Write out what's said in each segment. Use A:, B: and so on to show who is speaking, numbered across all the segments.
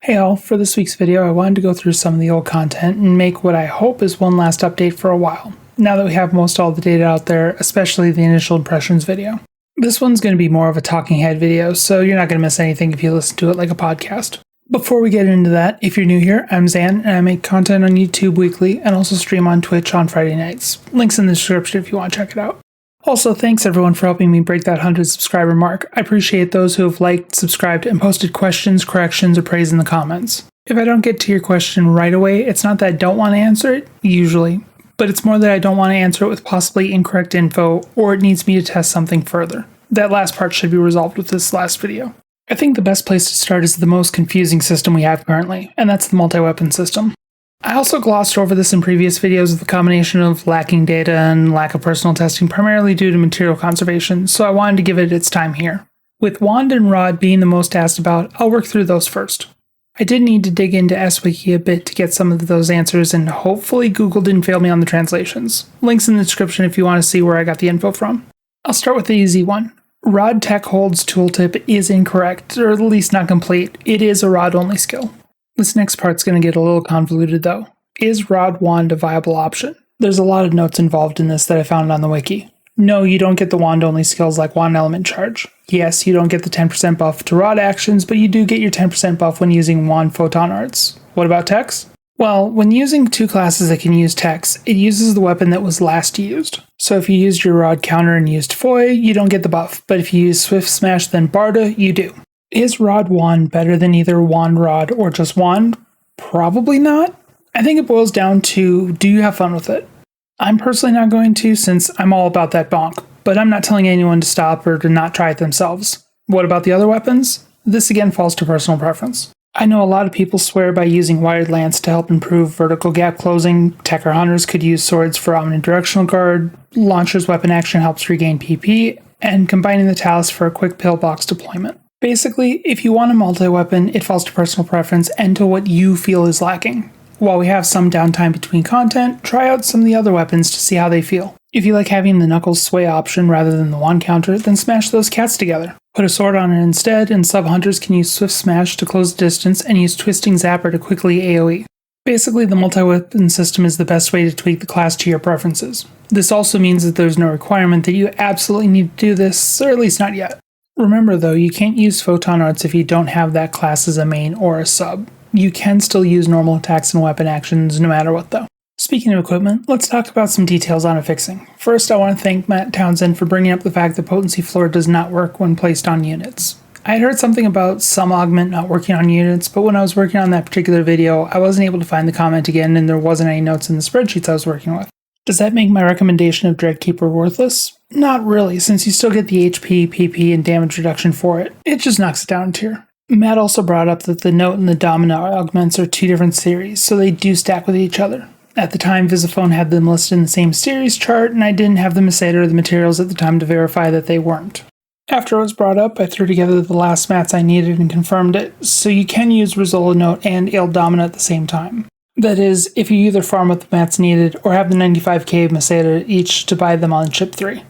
A: Hey all, for this week's video I wanted to go through some of the old content and make what I hope is one last update for a while, now that we have most all the data out there, especially the initial impressions video. This one's going to be more of a talking head video, so you're not going to miss anything if you listen to it like a podcast. Before we get into that, if you're new here, I'm Zan, and I make content on YouTube weekly and also stream on Twitch on Friday nights. Links in the description if you want to check it out. Also, thanks everyone for helping me break that 100 subscriber mark. I appreciate those who have liked, subscribed, and posted questions, corrections, or praise in the comments. If I don't get to your question right away, it's not that I don't want to answer it, usually, but it's more that I don't want to answer it with possibly incorrect info, or it needs me to test something further. That last part should be resolved with this last video. I think the best place to start is the most confusing system we have currently, and that's the multi-weapon system. I also glossed over this in previous videos with the combination of lacking data and lack of personal testing primarily due to material conservation, so I wanted to give it its time here. With Wand and Rod being the most asked about, I'll work through those first. I did need to dig into SWiki a bit to get some of those answers, and hopefully Google didn't fail me on the translations. Links in the description if you want to see where I got the info from. I'll start with the easy one. Rod Tech Hold's tooltip is incorrect, or at least not complete. It is a rod-only skill. This next part's going to get a little convoluted though. Is Rod Wand a viable option? There's a lot of notes involved in this that I found on the wiki. No, you don't get the wand-only skills like Wand Element Charge. Yes, you don't get the 10% buff to Rod actions, but you do get your 10% buff when using Wand Photon Arts. What about techs? Well, when using two classes that can use techs, it uses the weapon that was last used. So if you used your Rod counter and used Foy, you don't get the buff, but if you use Swift Smash then Barda, you do. Is Rod Wand better than either Wand Rod or just Wand? Probably not. I think it boils down to, do you have fun with it? I'm personally not going to, since I'm all about that bonk, but I'm not telling anyone to stop or to not try it themselves. What about the other weapons? This again falls to personal preference. I know a lot of people swear by using Wired Lance to help improve vertical gap closing, Tech or Hunters could use swords for omnidirectional guard, Launcher's weapon action helps regain PP, and combining the Talus for a quick pillbox deployment. Basically, if you want a multi-weapon, it falls to personal preference and to what you feel is lacking. While we have some downtime between content, try out some of the other weapons to see how they feel. If you like having the Knuckles Sway option rather than the Wand counter, then smash those cats together. Put a sword on it instead, and sub-hunters can use Swift Smash to close the distance and use Twisting Zapper to quickly AoE. Basically, the multi-weapon system is the best way to tweak the class to your preferences. This also means that there's no requirement that you absolutely need to do this, or at least not yet. Remember though, you can't use Photon Arts if you don't have that class as a main or a sub. You can still use normal attacks and weapon actions no matter what though. Speaking of equipment, let's talk about some details on affixing. First, I want to thank Matt Townsend for bringing up the fact that Potency Floor does not work when placed on units. I had heard something about some augment not working on units, but when I was working on that particular video, I wasn't able to find the comment again and there wasn't any notes in the spreadsheets I was working with. Does that make my recommendation of Dreadkeeper worthless? Not really, since you still get the HP, PP, and damage reduction for it. It just knocks it down a tier. Matt also brought up that the Note and the Domina augments are two different series, so they do stack with each other. At the time, Visiphone had them listed in the same series chart, and I didn't have the Meseta or the materials at the time to verify that they weren't. After it was brought up, I threw together the last mats I needed and confirmed it, so you can use Rizola Note and Il Domina at the same time. That is, if you either farm what the mats needed or have the 95k of Meseta each to buy them on chip 3.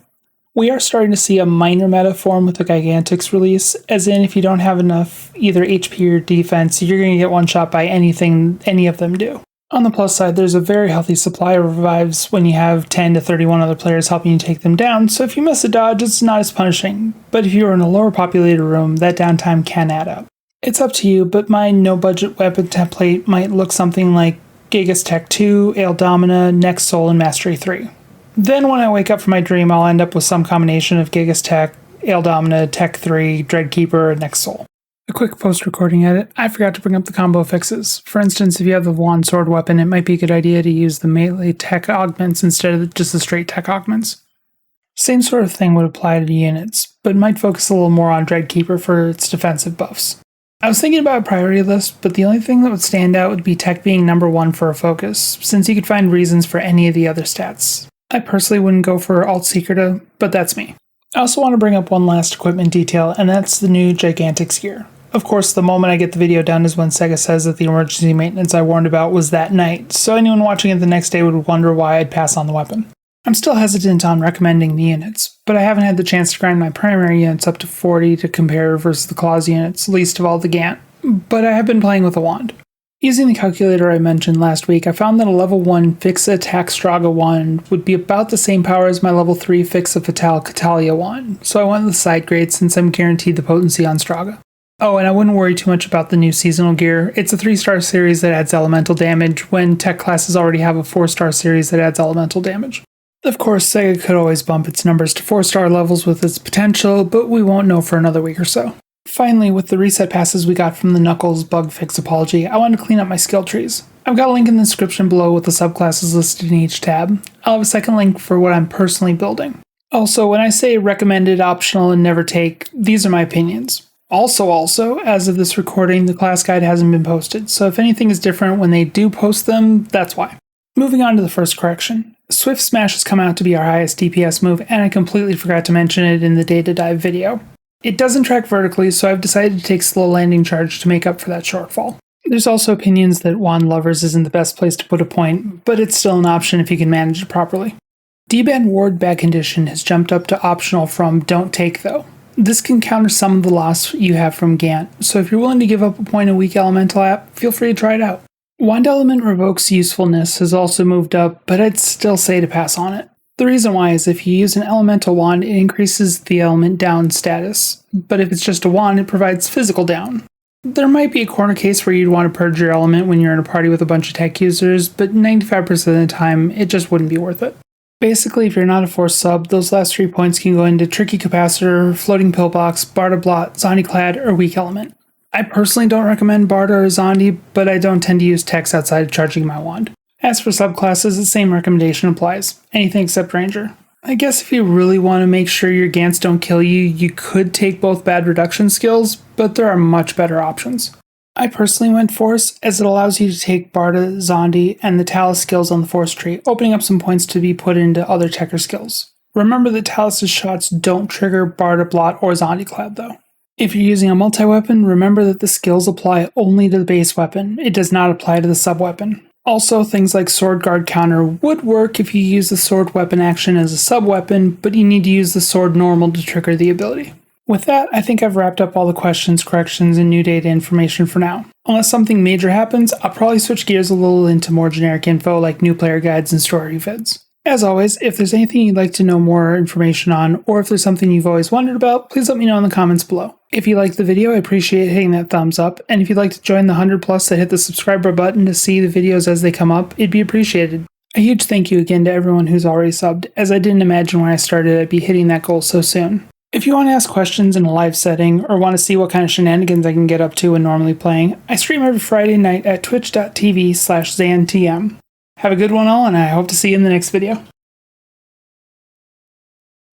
A: We are starting to see a minor meta form with the Gigantics release, as in if you don't have enough either HP or defense, you're going to get one shot by anything any of them do. On the plus side, there's a very healthy supply of revives when you have 10 to 31 other players helping you take them down, so if you miss a dodge, it's not as punishing, but if you're in a lower populated room, that downtime can add up. It's up to you, but my no-budget weapon template might look something like Gigas Tech 2, Ale Domina, Next Soul, and Mastery 3. Then when I wake up from my dream, I'll end up with some combination of Gigas Tech, Ale Domina, Tech 3, Dreadkeeper, and Next Soul. A quick post-recording edit, I forgot to bring up the combo fixes. For instance, if you have the Wand Sword weapon, it might be a good idea to use the melee tech augments instead of just the straight tech augments. Same sort of thing would apply to units, but might focus a little more on Dreadkeeper for its defensive buffs. I was thinking about a priority list, but the only thing that would stand out would be tech being number 1 for a focus, since you could find reasons for any of the other stats. I personally wouldn't go for Alt Secreta, but that's me. I also want to bring up one last equipment detail, and that's the new Gigantics gear. Of course, the moment I get the video done is when Sega says that the emergency maintenance I warned about was that night, so anyone watching it the next day would wonder why I'd pass on the weapon. I'm still hesitant on recommending the units, but I haven't had the chance to grind my primary units up to 40 to compare versus the Claws units, least of all the Gant. but I have been playing with a wand. Using the calculator I mentioned last week, I found that a level 1 Fixa Attack Straga wand would be about the same power as my level 3 Fixa Fatale Catalia wand, so I went with the side grade since I'm guaranteed the potency on Straga. Oh, and I wouldn't worry too much about the new seasonal gear. It's a 3-star series that adds elemental damage, when tech classes already have a 4-star series that adds elemental damage. Of course, Sega could always bump its numbers to 4-star levels with its potential, but we won't know for another week or so. Finally, with the reset passes we got from the Knuckles bug fix apology, I wanted to clean up my skill trees. I've got a link in the description below with the subclasses listed in each tab. I'll have a second link for what I'm personally building. Also, when I say recommended, optional, and never take, these are my opinions. Also, as of this recording, the class guide hasn't been posted, so if anything is different when they do post them, that's why. Moving on to the first correction. Swift Smash has come out to be our highest DPS move, and I completely forgot to mention it in the data dive video. It doesn't track vertically, so I've decided to take slow landing charge to make up for that shortfall. There's also opinions that Wand Lovers isn't the best place to put a point, but it's still an option if you can manage it properly. D-Band Ward Bag Condition has jumped up to optional from Don't Take though. This can counter some of the loss you have from Gant, so if you're willing to give up a point a weak elemental app, feel free to try it out. Wand Element Revokes Usefulness has also moved up, but I'd still say to pass on it. The reason why is if you use an elemental wand, it increases the element down status, but if it's just a wand, it provides physical down. There might be a corner case where you'd want to purge your element when you're in a party with a bunch of tech users, but 95% of the time, it just wouldn't be worth it. Basically, if you're not a force sub, those last 3 points can go into Tricky Capacitor, Floating Pillbox, Barda Blot, Zondi Clad, or Weak Element. I personally don't recommend Barda or Zondi, but I don't tend to use techs outside of charging my wand. As for subclasses, the same recommendation applies. Anything except Ranger. I guess if you really want to make sure your Gants don't kill you, you could take both bad reduction skills, but there are much better options. I personally went Force, as it allows you to take Barda, Zondi, and the Talus skills on the Force tree, opening up some points to be put into other Techer skills. Remember that Talus' shots don't trigger Barda Blot or Zondi Clad though. If you're using a multi-weapon, remember that the skills apply only to the base weapon, it does not apply to the sub-weapon. Also, things like Sword Guard Counter would work if you use the sword weapon action as a sub-weapon, but you need to use the sword normal to trigger the ability. With that, I think I've wrapped up all the questions, corrections, and new data information for now. Unless something major happens, I'll probably switch gears a little into more generic info like new player guides and story vids. As always, if there's anything you'd like to know more information on, or if there's something you've always wondered about, please let me know in the comments below. If you liked the video, I appreciate hitting that thumbs up, and if you'd like to join the 100 plus that hit the subscriber button to see the videos as they come up, it'd be appreciated. A huge thank you again to everyone who's already subbed, as I didn't imagine when I started I'd be hitting that goal so soon. If you want to ask questions in a live setting, or want to see what kind of shenanigans I can get up to when normally playing, I stream every Friday night at twitch.tv/ZanTM. Have a good one all, and I hope to see you in the next video.